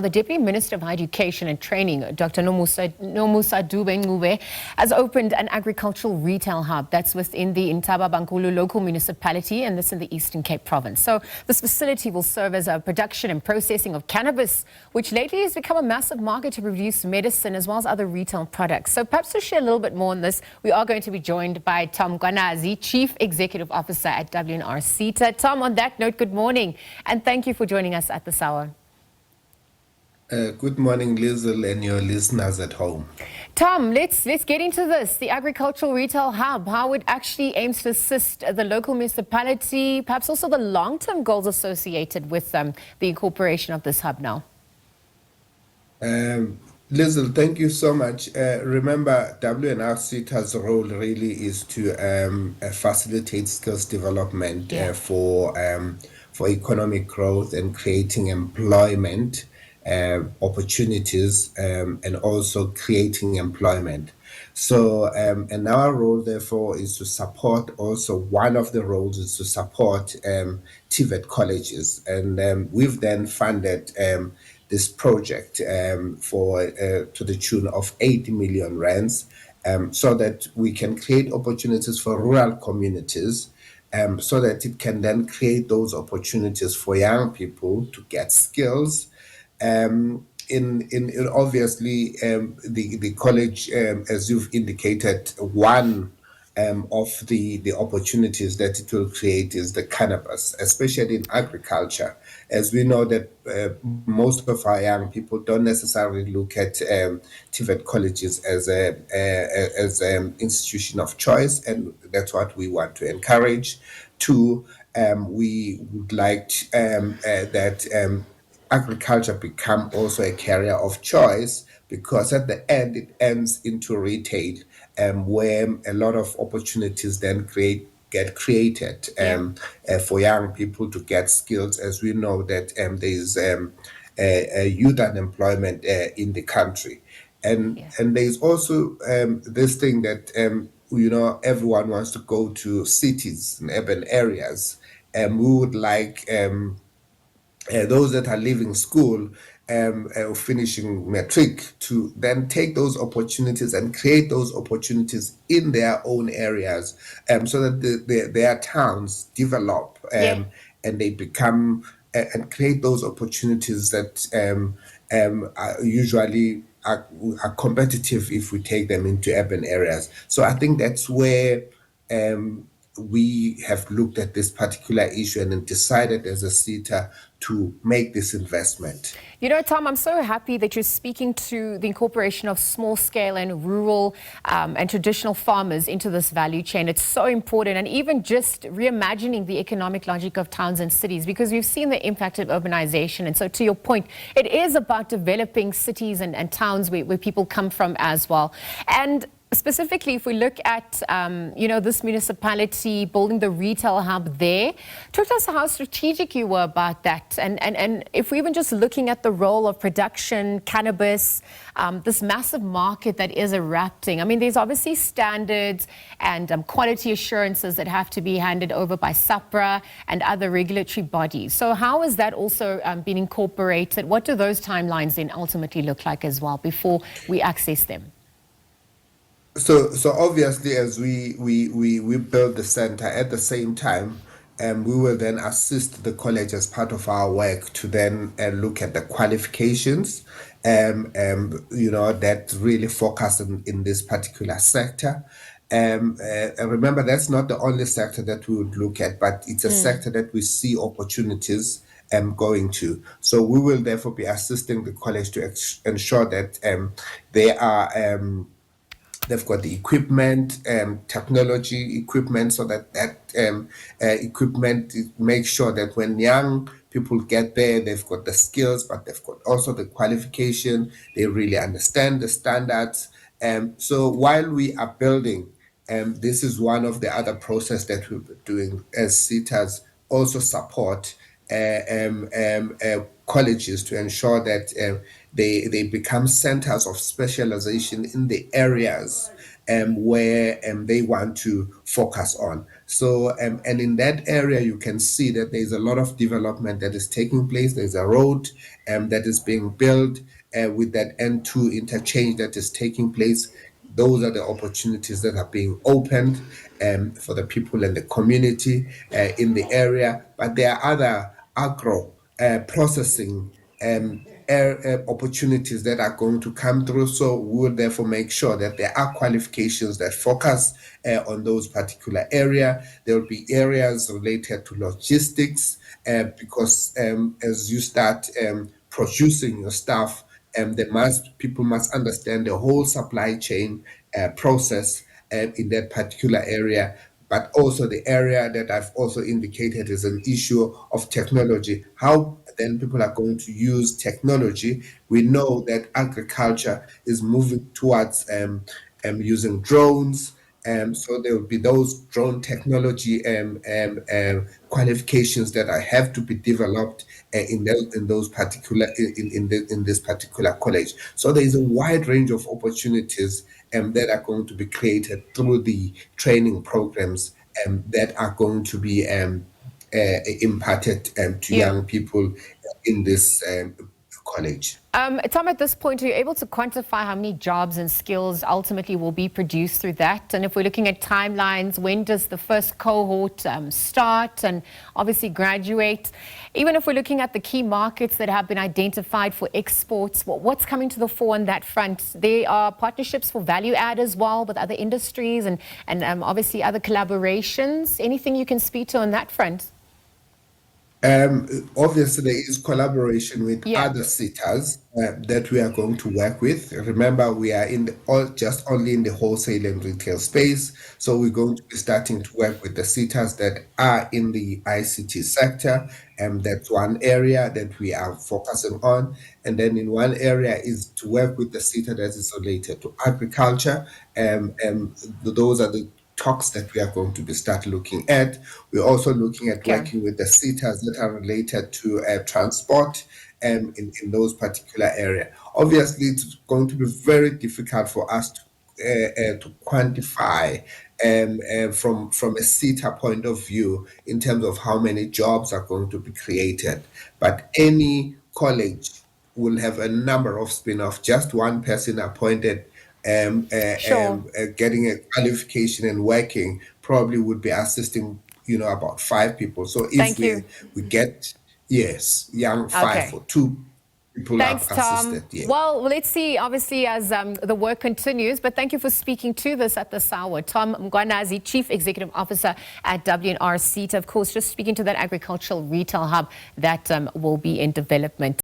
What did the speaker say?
The Deputy Minister of Education and Training, Dr. Nomusa Dube-Ncube, has opened an agricultural retail hub that's within the Intabankulu local municipality, and this in the Eastern Cape province. So this facility will serve as a production and processing of cannabis, which lately has become a massive market to produce medicine as well as other retail products. So perhaps to share a little bit more on this, we are going to be joined by Tom Mkhwanazi, Chief Executive Officer at W&R SETA. Tom, on that note, good morning, and thank you for joining us at this hour. Good morning, Lizzle, and your listeners at home. Tom, let's get into this. The agricultural retail hub, how it actually aims to assist the local municipality, perhaps also the long-term goals associated with the incorporation of this hub now. Lizzle, thank you so much. Remember, W&R SETA's role really is to facilitate skills development for economic growth and creating employment opportunities and also creating employment. So, and our role, therefore, is to support also, one of the roles is to support TVET colleges. And we've then funded this project to the tune of 80 million rands so that we can create opportunities for rural communities so that it can then create those opportunities for young people to get skills. In obviously the college, as you've indicated, one of the opportunities that it will create is the cannabis, especially in agriculture, as we know that most of our young people don't necessarily look at TVET colleges as an institution of choice, and that's what we want to encourage. Two, we would like that agriculture become also a career of choice, because at the end it ends into retail, where a lot of opportunities then get created for young people to get skills, as we know that there is a youth unemployment in the country, and there's also this thing that everyone wants to go to cities and urban areas, and we would like those that are leaving school finishing matric to then take those opportunities and create those opportunities in their own areas, so that their towns develop and they become and create those opportunities that usually are competitive if we take them into urban areas. So I think that's where we have looked at this particular issue and then decided as a SETA to make this investment. You know, Tom, I'm so happy that you're speaking to the incorporation of small scale and rural and traditional farmers into this value chain. It's so important, and even just reimagining the economic logic of towns and cities, because we've seen the impact of urbanization. And so to your point, it is about developing cities and towns where people come from as well. And specifically, if we look at, this municipality building the retail hub there, talk to us how strategic you were about that. And if we're even just looking at the role of production, cannabis, this massive market that is erupting. I mean, there's obviously standards and quality assurances that have to be handed over by SAPRA and other regulatory bodies. So how has that also been incorporated? What do those timelines then ultimately look like as well before we access them? So obviously, as we build the center, at the same time, we will then assist the college as part of our work to then look at the qualifications, that really focus in this particular sector. And remember, that's not the only sector that we would look at, but it's a sector that we see opportunities going to. So we will therefore be assisting the college to ensure that they are. They've got the equipment, technology equipment, so that equipment makes sure that when young people get there, they've got the skills, but they've got also the qualification. They really understand the standards. So while we are building, this is one of the other process that we're doing as SETAs, also support colleges to ensure that they become centers of specialization in the areas where they want to focus on. So, and in that area, you can see that there's a lot of development that is taking place. There's a road that is being built with that N2 interchange that is taking place. Those are the opportunities that are being opened for the people and the community in the area. But there are other agro processing opportunities that are going to come through. So we will therefore make sure that there are qualifications that focus on those particular area. There will be areas related to logistics because as you start producing your stuff, people must understand the whole supply chain process in that particular area. But also the area that I've also indicated is an issue of technology. How then people are going to use technology. We know that agriculture is moving towards using drones. So there will be those drone technology qualifications that have to be developed in those particular in this particular college. So there is a wide range of opportunities that are going to be created through the training programs that are going to be imparted to Yeah. young people in this college. Tom, at this point, are you able to quantify how many jobs and skills ultimately will be produced through that? And if we're looking at timelines, when does the first cohort start and obviously graduate? Even if we're looking at the key markets that have been identified for exports, what's coming to the fore on that front? There are partnerships for value add as well with other industries and obviously other collaborations. Anything you can speak to on that front? Obviously, there is collaboration with other SETAs that we are going to work with. Remember, we are just only in the wholesale and retail space, so we're going to be starting to work with the SETAs that are in the ICT sector, and that's one area that we are focusing on. And then in one area is to work with the SETA that is related to agriculture. Those are the talks that we are going to be start looking at. We're also looking at working with the SETAs that are related to transport in those particular area. Obviously, it's going to be very difficult for us to quantify from a SETA point of view in terms of how many jobs are going to be created. But any college will have a number of spin-off. Just one person appointed getting a qualification and working probably would be assisting, about 5 people. So if we get, young 5 or 2 people Thanks, have Tom. assisted. Yeah. Well, let's see, obviously, as the work continues, but thank you for speaking to this at this hour. Tom Mkhwanazi, Chief Executive Officer at W&R SETA, of course, just speaking to that agricultural retail hub that will be in development.